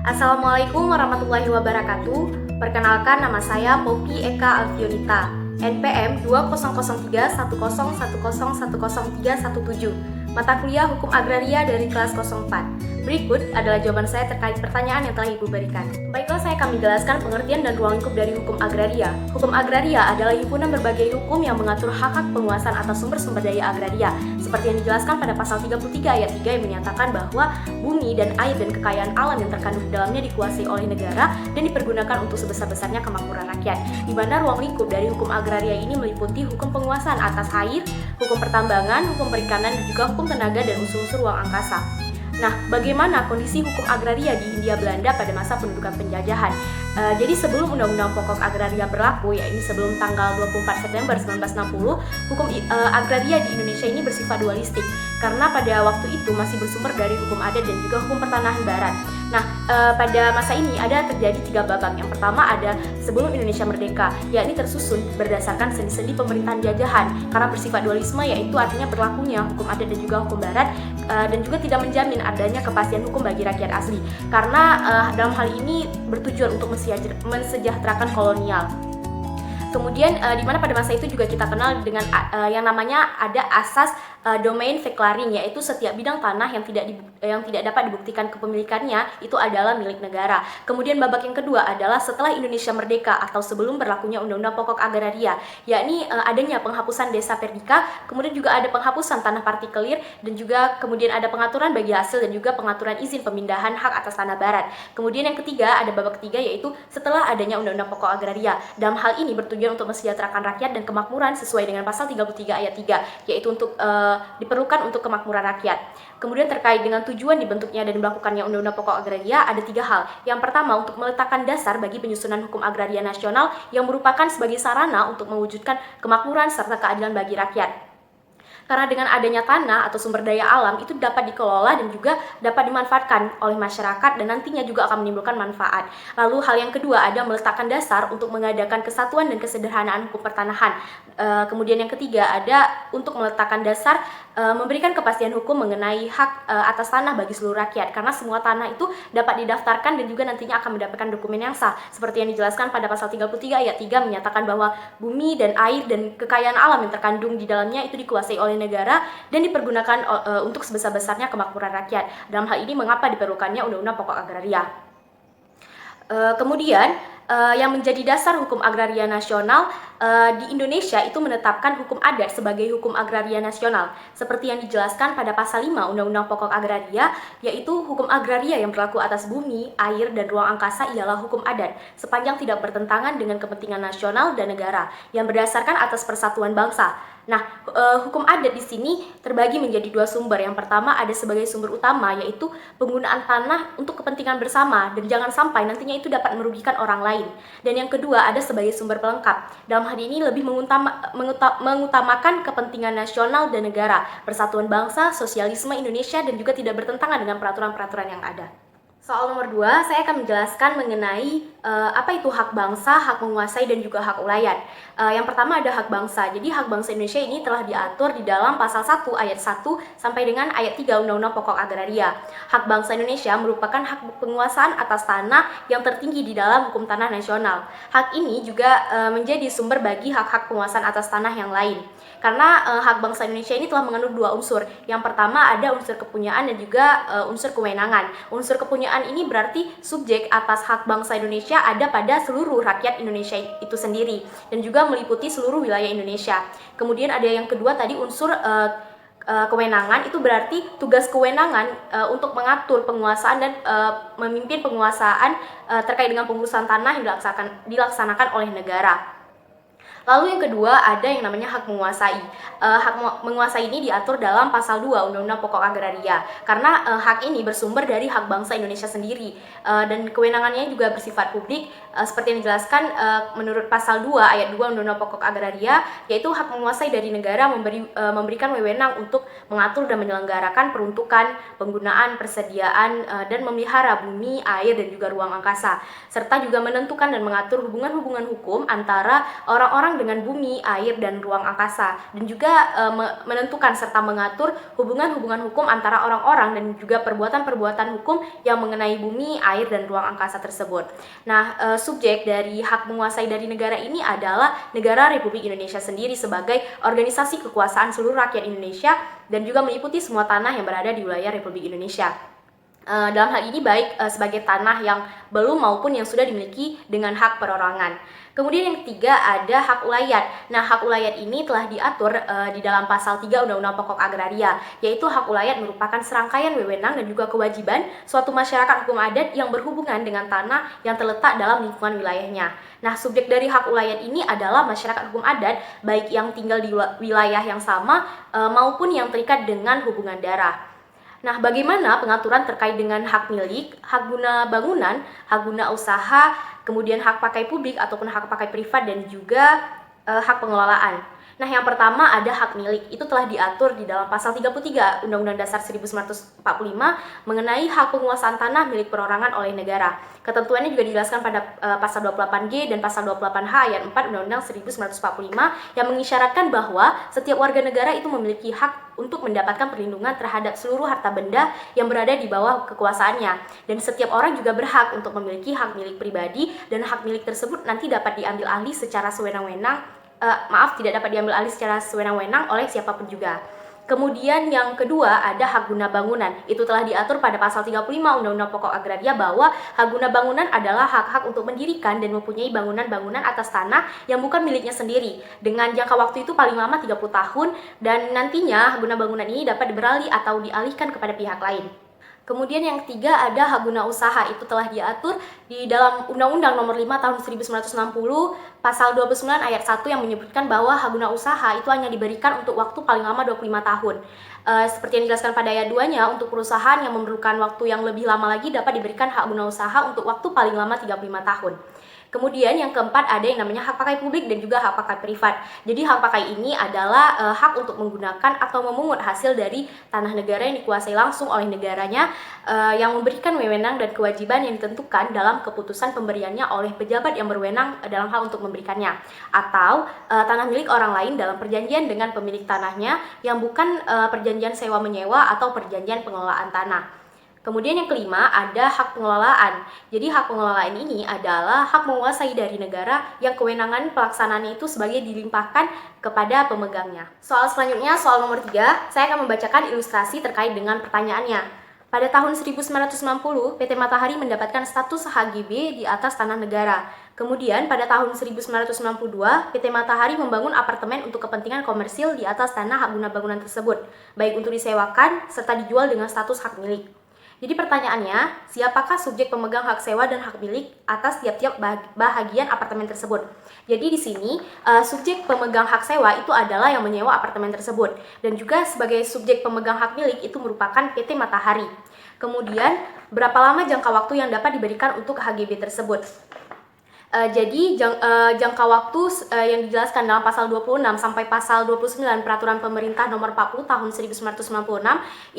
Assalamualaikum warahmatullahi wabarakatuh. Perkenalkan, nama saya Poppy Eka Alfionita, NPM 20031010100317, mata kuliah Hukum Agraria dari kelas 04. Berikut adalah jawaban saya terkait pertanyaan yang telah Ibu berikan. Baiklah, saya akan menjelaskan pengertian dan ruang lingkup dari hukum agraria. Hukum agraria adalah himpunan berbagai hukum yang mengatur hak-hak penguasaan atas sumber-sumber daya agraria, seperti yang dijelaskan pada pasal 33 ayat 3 yang menyatakan bahwa bumi dan air dan kekayaan alam yang terkandung di dalamnya dikuasai oleh negara dan dipergunakan untuk sebesar-besarnya kemakmuran rakyat. Di mana ruang lingkup dari hukum agraria ini meliputi hukum penguasaan atas air, hukum pertambangan, hukum perikanan, dan juga hukum tenaga dan unsur-unsur ruang angkasa. Nah, bagaimana kondisi hukum agraria di Hindia Belanda pada masa pendudukan penjajahan? Jadi sebelum Undang-Undang Pokok Agraria berlaku, yakni sebelum tanggal 24 September 1960, hukum agraria di Indonesia ini bersifat dualistik, karena pada waktu itu masih bersumber dari hukum adat dan juga hukum pertanahan barat. Nah, pada masa ini ada terjadi 3 babak. Yang pertama ada sebelum Indonesia merdeka, yakni tersusun berdasarkan sendi-sendi pemerintahan jajahan, karena bersifat dualisme, yaitu artinya berlakunya hukum adat dan juga hukum barat, dan juga tidak menjamin adanya kepastian hukum bagi rakyat asli, karena dalam hal ini bertujuan untuk mensejahterakan kolonial. Kemudian di mana pada masa itu juga kita kenal dengan yang namanya ada asas domain veclaring, yaitu setiap bidang tanah yang tidak dapat dibuktikan kepemilikannya itu adalah milik negara. Kemudian babak yang kedua adalah setelah Indonesia merdeka atau sebelum berlakunya Undang-Undang Pokok Agraria, yakni adanya penghapusan desa perdika, kemudian juga ada penghapusan tanah partikelir, dan juga kemudian ada pengaturan bagi hasil dan juga pengaturan izin pemindahan hak atas tanah barat. Kemudian yang ketiga ada babak ketiga, yaitu setelah adanya Undang-Undang Pokok Agraria. Dalam hal ini bertujuan untuk mensejahterakan rakyat dan kemakmuran sesuai dengan pasal 33 ayat 3, yaitu untuk diperlukan untuk kemakmuran rakyat. Kemudian terkait dengan tujuan dibentuknya dan dilakukannya Undang-Undang Pokok Agraria ada 3 hal. Yang pertama, untuk meletakkan dasar bagi penyusunan hukum agraria nasional yang merupakan sebagai sarana untuk mewujudkan kemakmuran serta keadilan bagi rakyat. Karena dengan adanya tanah atau sumber daya alam itu dapat dikelola dan juga dapat dimanfaatkan oleh masyarakat dan nantinya juga akan menimbulkan manfaat. Lalu hal yang kedua ada meletakkan dasar untuk mengadakan kesatuan dan kesederhanaan hukum pertanahan. Kemudian yang ketiga ada untuk meletakkan dasar memberikan kepastian hukum mengenai hak atas tanah bagi seluruh rakyat, karena semua tanah itu dapat didaftarkan dan juga nantinya akan mendapatkan dokumen yang sah, seperti yang dijelaskan pada pasal 33 ayat 3 menyatakan bahwa bumi dan air dan kekayaan alam yang terkandung di dalamnya itu dikuasai oleh negara dan dipergunakan untuk sebesar-besarnya kemakmuran rakyat. Dalam hal ini mengapa diperlukannya Undang-Undang Pokok Agraria. Kemudian yang menjadi dasar hukum agraria nasional di Indonesia itu menetapkan hukum adat sebagai hukum agraria nasional, seperti yang dijelaskan pada pasal 5 Undang-Undang Pokok Agraria, yaitu hukum agraria yang berlaku atas bumi, air, dan ruang angkasa ialah hukum adat, sepanjang tidak bertentangan dengan kepentingan nasional dan negara yang berdasarkan atas persatuan bangsa. Nah, hukum adat di sini terbagi menjadi 2 sumber. Yang pertama ada sebagai sumber utama, yaitu penggunaan tanah untuk kepentingan bersama dan jangan sampai nantinya itu dapat merugikan orang lain. Dan yang kedua ada sebagai sumber pelengkap. Dalam hal ini lebih mengutamakan kepentingan nasional dan negara, persatuan bangsa, sosialisme Indonesia, dan juga tidak bertentangan dengan peraturan-peraturan yang ada. Soal nomor 2, saya akan menjelaskan mengenai apa itu hak bangsa, hak menguasai, dan juga hak ulayat. Yang pertama ada hak bangsa. Jadi hak bangsa Indonesia ini telah diatur di dalam pasal 1 ayat 1 sampai dengan ayat 3 Undang-Undang Pokok Agraria. Hak bangsa Indonesia merupakan hak penguasaan atas tanah yang tertinggi di dalam hukum tanah nasional. Hak ini juga menjadi sumber bagi hak-hak penguasaan atas tanah yang lain. Karena hak bangsa Indonesia ini telah mengandung 2 unsur. Yang pertama ada unsur kepunyaan dan juga unsur kewenangan. Unsur kepunyaan ini berarti subjek atas hak bangsa Indonesia ada pada seluruh rakyat Indonesia itu sendiri dan juga meliputi seluruh wilayah Indonesia. Kemudian ada yang kedua tadi unsur kewenangan, itu berarti tugas kewenangan untuk mengatur penguasaan dan memimpin penguasaan terkait dengan pengurusan tanah yang dilaksanakan oleh negara. Lalu yang kedua ada yang namanya hak menguasai. Hak menguasai ini diatur dalam pasal 2 Undang-Undang Pokok Agraria, karena hak ini bersumber dari hak bangsa Indonesia sendiri dan kewenangannya juga bersifat publik, seperti yang dijelaskan menurut pasal 2 ayat 2 Undang-Undang Pokok Agraria, yaitu hak menguasai dari negara memberikan wewenang untuk mengatur dan menyelenggarakan peruntukan, penggunaan, persediaan, dan memelihara bumi, air, dan juga ruang angkasa, serta juga menentukan dan mengatur hubungan-hubungan hukum antara orang-orang berwenang dengan bumi, air, dan ruang angkasa, dan juga menentukan serta mengatur hubungan-hubungan hukum antara orang-orang dan juga perbuatan-perbuatan hukum yang mengenai bumi, air, dan ruang angkasa tersebut. Nah, subjek dari hak menguasai dari negara ini adalah negara Republik Indonesia sendiri sebagai organisasi kekuasaan seluruh rakyat Indonesia dan juga meliputi semua tanah yang berada di wilayah Republik Indonesia. Dalam hal ini baik sebagai tanah yang belum maupun yang sudah dimiliki dengan hak perorangan. Kemudian yang ketiga ada hak ulayat. Nah, hak ulayat ini telah diatur di dalam pasal 3 Undang-Undang Pokok Agraria, yaitu hak ulayat merupakan serangkaian wewenang dan juga kewajiban suatu masyarakat hukum adat yang berhubungan dengan tanah yang terletak dalam lingkungan wilayahnya. Nah, subjek dari hak ulayat ini adalah masyarakat hukum adat, baik yang tinggal di wilayah yang sama maupun yang terikat dengan hubungan darah. Nah, bagaimana pengaturan terkait dengan hak milik, hak guna bangunan, hak guna usaha, kemudian hak pakai publik ataupun hak pakai privat dan juga hak pengelolaan. Nah, yang pertama ada hak milik. Itu telah diatur di dalam pasal 33 Undang-Undang Dasar 1945 mengenai hak penguasaan tanah milik perorangan oleh negara. Ketentuannya juga dijelaskan pada pasal 28G dan pasal 28H ayat 4 Undang-Undang 1945 yang mengisyaratkan bahwa setiap warga negara itu memiliki hak untuk mendapatkan perlindungan terhadap seluruh harta benda yang berada di bawah kekuasaannya. Dan setiap orang juga berhak untuk memiliki hak milik pribadi dan hak milik tersebut nanti dapat diambil alih secara sewenang-wenang. Tidak dapat diambil alih secara sewenang-wenang oleh siapapun juga. Kemudian yang kedua ada hak guna bangunan. Itu telah diatur pada pasal 35 Undang-Undang Pokok Agraria bahwa hak guna bangunan adalah hak-hak untuk mendirikan dan mempunyai bangunan-bangunan atas tanah yang bukan miliknya sendiri dengan jangka waktu itu paling lama 30 tahun dan nantinya hak guna bangunan ini dapat beralih atau dialihkan kepada pihak lain. Kemudian yang ketiga ada hak guna usaha. Itu telah diatur di dalam Undang-Undang Nomor 5 Tahun 1960 Pasal 29 ayat 1 yang menyebutkan bahwa hak guna usaha itu hanya diberikan untuk waktu paling lama 25 tahun. Seperti yang dijelaskan pada ayat 2-nya, untuk perusahaan yang memerlukan waktu yang lebih lama lagi dapat diberikan hak guna usaha untuk waktu paling lama 35 tahun. Kemudian yang keempat ada yang namanya hak pakai publik dan juga hak pakai privat. Jadi hak pakai ini adalah hak untuk menggunakan atau memungut hasil dari tanah negara yang dikuasai langsung oleh negaranya yang memberikan wewenang dan kewajiban yang ditentukan dalam keputusan pemberiannya oleh pejabat yang berwenang dalam hal untuk memberikannya. Atau tanah milik orang lain dalam perjanjian dengan pemilik tanahnya yang bukan perjanjian sewa-menyewa atau perjanjian pengelolaan tanah. Kemudian yang kelima ada hak pengelolaan. Jadi hak pengelolaan ini adalah hak menguasai dari negara yang kewenangan pelaksanaannya itu sebagai dilimpahkan kepada pemegangnya. Soal selanjutnya, soal nomor 3, saya akan membacakan ilustrasi terkait dengan pertanyaannya. Pada tahun 1990, PT Matahari mendapatkan status HGB di atas tanah negara. Kemudian pada tahun 1992, PT Matahari membangun apartemen untuk kepentingan komersil di atas tanah hak guna bangunan tersebut, baik untuk disewakan serta dijual dengan status hak milik. Jadi pertanyaannya, siapakah subjek pemegang hak sewa dan hak milik atas tiap-tiap bahagian apartemen tersebut? Jadi di sini subjek pemegang hak sewa itu adalah yang menyewa apartemen tersebut dan juga sebagai subjek pemegang hak milik itu merupakan PT Matahari. Kemudian berapa lama jangka waktu yang dapat diberikan untuk HGB tersebut? Jadi jangka waktu yang dijelaskan dalam pasal 26 sampai pasal 29 Peraturan Pemerintah Nomor 40 Tahun 1996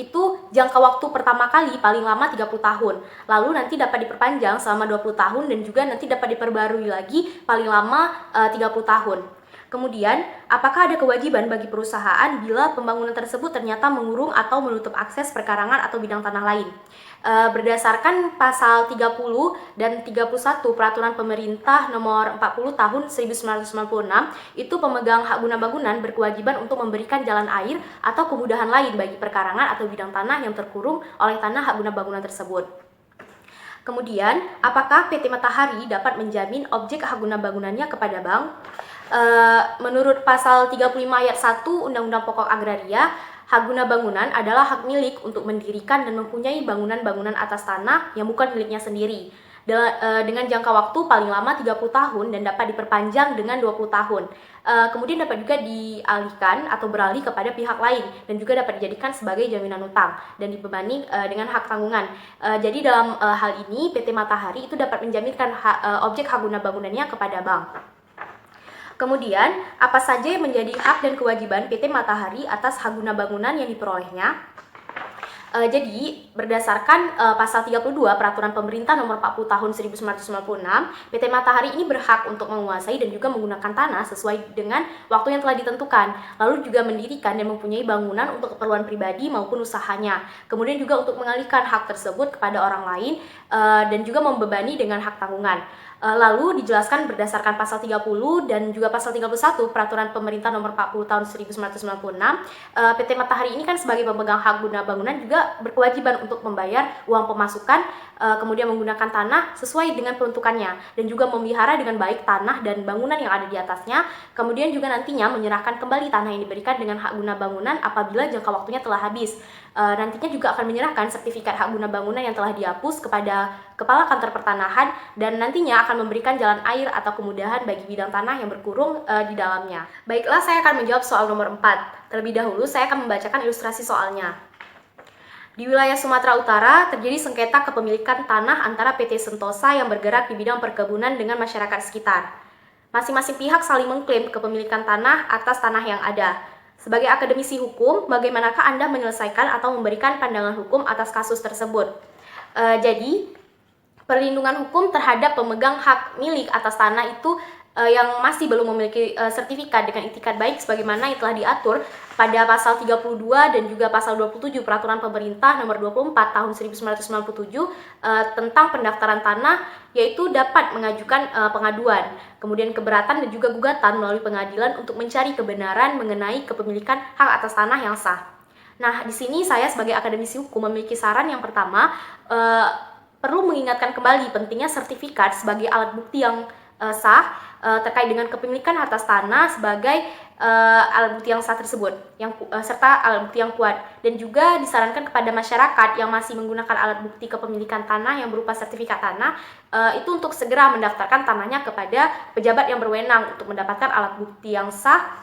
itu jangka waktu pertama kali paling lama 30 tahun. Lalu nanti dapat diperpanjang selama 20 tahun dan juga nanti dapat diperbarui lagi paling lama 30 tahun. Kemudian, apakah ada kewajiban bagi perusahaan bila pembangunan tersebut ternyata mengurung atau menutup akses perkarangan atau bidang tanah lain? Berdasarkan pasal 30 dan 31 Peraturan Pemerintah Nomor 40 Tahun 1996, itu pemegang hak guna bangunan berkewajiban untuk memberikan jalan air atau kemudahan lain bagi perkarangan atau bidang tanah yang terkurung oleh tanah hak guna bangunan tersebut. Kemudian, apakah PT Matahari dapat menjamin objek hak guna bangunannya kepada bank? Menurut pasal 35 ayat 1 Undang-Undang Pokok Agraria, hak guna bangunan adalah hak milik untuk mendirikan dan mempunyai bangunan-bangunan atas tanah yang bukan miliknya sendiri dengan jangka waktu paling lama 30 tahun dan dapat diperpanjang dengan 20 tahun. Kemudian dapat juga dialihkan atau beralih kepada pihak lain dan juga dapat dijadikan sebagai jaminan utang dan dibebani dengan hak tanggungan. Jadi dalam hal ini PT Matahari itu dapat menjaminkan objek hak guna bangunannya kepada bank. Kemudian, apa saja yang menjadi hak dan kewajiban PT Matahari atas hak guna bangunan yang diperolehnya? Jadi, berdasarkan pasal 32 Peraturan Pemerintah Nomor 40 Tahun 1996, PT Matahari ini berhak untuk menguasai dan juga menggunakan tanah sesuai dengan waktu yang telah ditentukan, lalu juga mendirikan dan mempunyai bangunan untuk keperluan pribadi maupun usahanya. Kemudian juga untuk mengalihkan hak tersebut kepada orang lain dan juga membebani dengan hak tanggungan. Lalu dijelaskan berdasarkan pasal 30 dan juga pasal 31 Peraturan Pemerintah Nomor 40 Tahun 1996, PT Matahari ini kan sebagai pemegang hak guna bangunan juga berkewajiban untuk membayar uang pemasukan, kemudian menggunakan tanah sesuai dengan peruntukannya dan juga memelihara dengan baik tanah dan bangunan yang ada di atasnya. Kemudian juga nantinya menyerahkan kembali tanah yang diberikan dengan hak guna bangunan apabila jangka waktunya telah habis. Nantinya juga akan menyerahkan sertifikat hak guna bangunan yang telah dihapus kepada Kepala Kantor Pertanahan dan nantinya akan memberikan jalan air atau kemudahan bagi bidang tanah yang berkurung di dalamnya. Baiklah, saya akan menjawab soal nomor 4. Terlebih dahulu, saya akan membacakan ilustrasi soalnya. Di wilayah Sumatera Utara, terjadi sengketa kepemilikan tanah antara PT Sentosa yang bergerak di bidang perkebunan dengan masyarakat sekitar. Masing-masing pihak saling mengklaim kepemilikan tanah atas tanah yang ada. Sebagai akademisi hukum, bagaimanakah Anda menyelesaikan atau memberikan pandangan hukum atas kasus tersebut? Jadi, perlindungan hukum terhadap pemegang hak milik atas tanah itu yang masih belum memiliki sertifikat dengan itikat baik sebagaimana yang telah diatur pada pasal 32 dan juga pasal 27 Peraturan Pemerintah Nomor 24 Tahun 1997 tentang pendaftaran tanah, yaitu dapat mengajukan pengaduan, kemudian keberatan dan juga gugatan melalui pengadilan untuk mencari kebenaran mengenai kepemilikan hak atas tanah yang sah. Nah, di sini saya sebagai akademisi hukum memiliki saran yang pertama, perlu mengingatkan kembali pentingnya sertifikat sebagai alat bukti yang sah terkait dengan kepemilikan atas tanah sebagai alat bukti yang sah tersebut, serta alat bukti yang kuat. Dan juga disarankan kepada masyarakat yang masih menggunakan alat bukti kepemilikan tanah yang berupa sertifikat tanah itu untuk segera mendaftarkan tanahnya kepada pejabat yang berwenang untuk mendapatkan alat bukti yang sah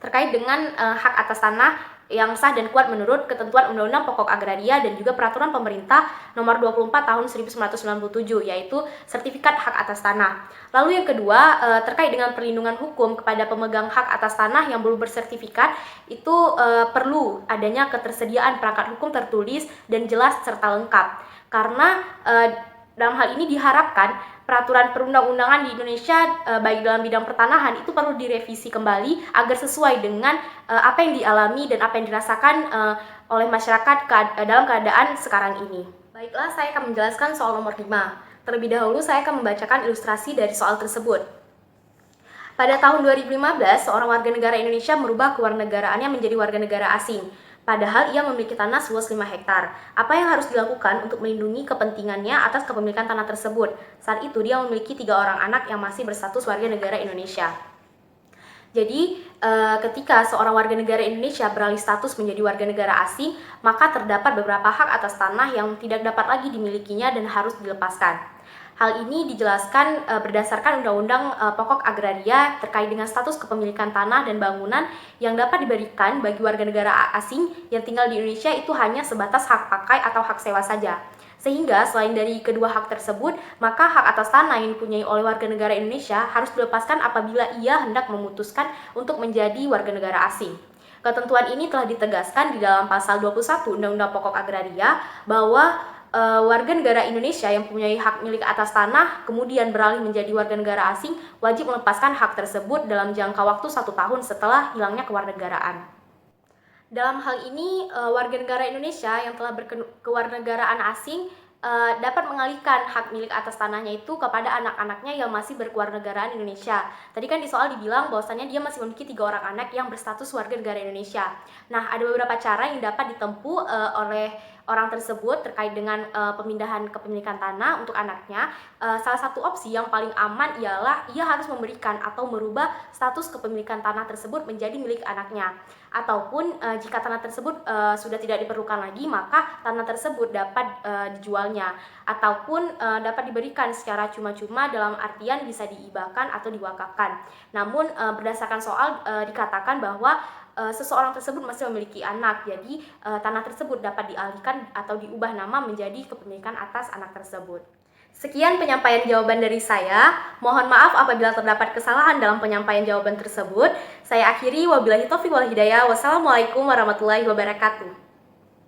terkait dengan hak atas tanah yang sah dan kuat menurut ketentuan Undang-Undang Pokok Agraria dan juga Peraturan Pemerintah Nomor 24 Tahun 1997, yaitu sertifikat hak atas tanah. Lalu yang kedua, terkait dengan perlindungan hukum kepada pemegang hak atas tanah yang belum bersertifikat, itu perlu adanya ketersediaan perangkat hukum tertulis dan jelas serta lengkap. Karena dalam hal ini diharapkan peraturan perundang-undangan di Indonesia baik dalam bidang pertanahan itu perlu direvisi kembali agar sesuai dengan apa yang dialami dan apa yang dirasakan oleh masyarakat dalam keadaan sekarang ini. Baiklah, saya akan menjelaskan soal nomor 5. Terlebih dahulu saya akan membacakan ilustrasi dari soal tersebut. Pada tahun 2015, seorang warga negara Indonesia merubah kewarganegaraannya menjadi warga negara asing. Padahal ia memiliki tanah seluas 5 hektar. Apa yang harus dilakukan untuk melindungi kepentingannya atas kepemilikan tanah tersebut? Saat itu dia memiliki 3 orang anak yang masih berstatus warga negara Indonesia. Jadi, ketika seorang warga negara Indonesia beralih status menjadi warga negara asing, maka terdapat beberapa hak atas tanah yang tidak dapat lagi dimilikinya dan harus dilepaskan. Hal ini dijelaskan berdasarkan Undang-Undang Pokok Agraria terkait dengan status kepemilikan tanah dan bangunan yang dapat diberikan bagi warga negara asing yang tinggal di Indonesia itu hanya sebatas hak pakai atau hak sewa saja. Sehingga selain dari kedua hak tersebut, maka hak atas tanah yang dipunyai oleh warga negara Indonesia harus dilepaskan apabila ia hendak memutuskan untuk menjadi warga negara asing. Ketentuan ini telah ditegaskan di dalam pasal 21 Undang-Undang Pokok Agraria bahwa warga negara Indonesia yang mempunyai hak milik atas tanah kemudian beralih menjadi warga negara asing wajib melepaskan hak tersebut dalam jangka waktu 1 tahun setelah hilangnya kewarganegaraan. Dalam hal ini, warga negara Indonesia yang telah berkewarganegaraan asing dapat mengalihkan hak milik atas tanahnya itu kepada anak-anaknya yang masih berkewarganegaraan Indonesia. Tadi kan di soal dibilang bahwasannya dia masih memiliki 3 orang anak yang berstatus warga negara Indonesia. Nah, ada beberapa cara yang dapat ditempuh oleh orang tersebut terkait dengan pemindahan kepemilikan tanah untuk anaknya. Salah satu opsi yang paling aman ialah ia harus memberikan atau merubah status kepemilikan tanah tersebut menjadi milik anaknya. Ataupun jika tanah tersebut sudah tidak diperlukan lagi, maka tanah tersebut dapat dijualnya ataupun dapat diberikan secara cuma-cuma dalam artian bisa dihibahkan atau diwakafkan. Namun berdasarkan soal dikatakan bahwa seseorang tersebut masih memiliki anak, jadi tanah tersebut dapat dialihkan atau diubah nama menjadi kepemilikan atas anak tersebut. Sekian penyampaian jawaban dari saya. Mohon maaf apabila terdapat kesalahan dalam penyampaian jawaban tersebut. Saya akhiri, wabillahi taufiq wal hidayah. Wassalamualaikum warahmatullahi wabarakatuh.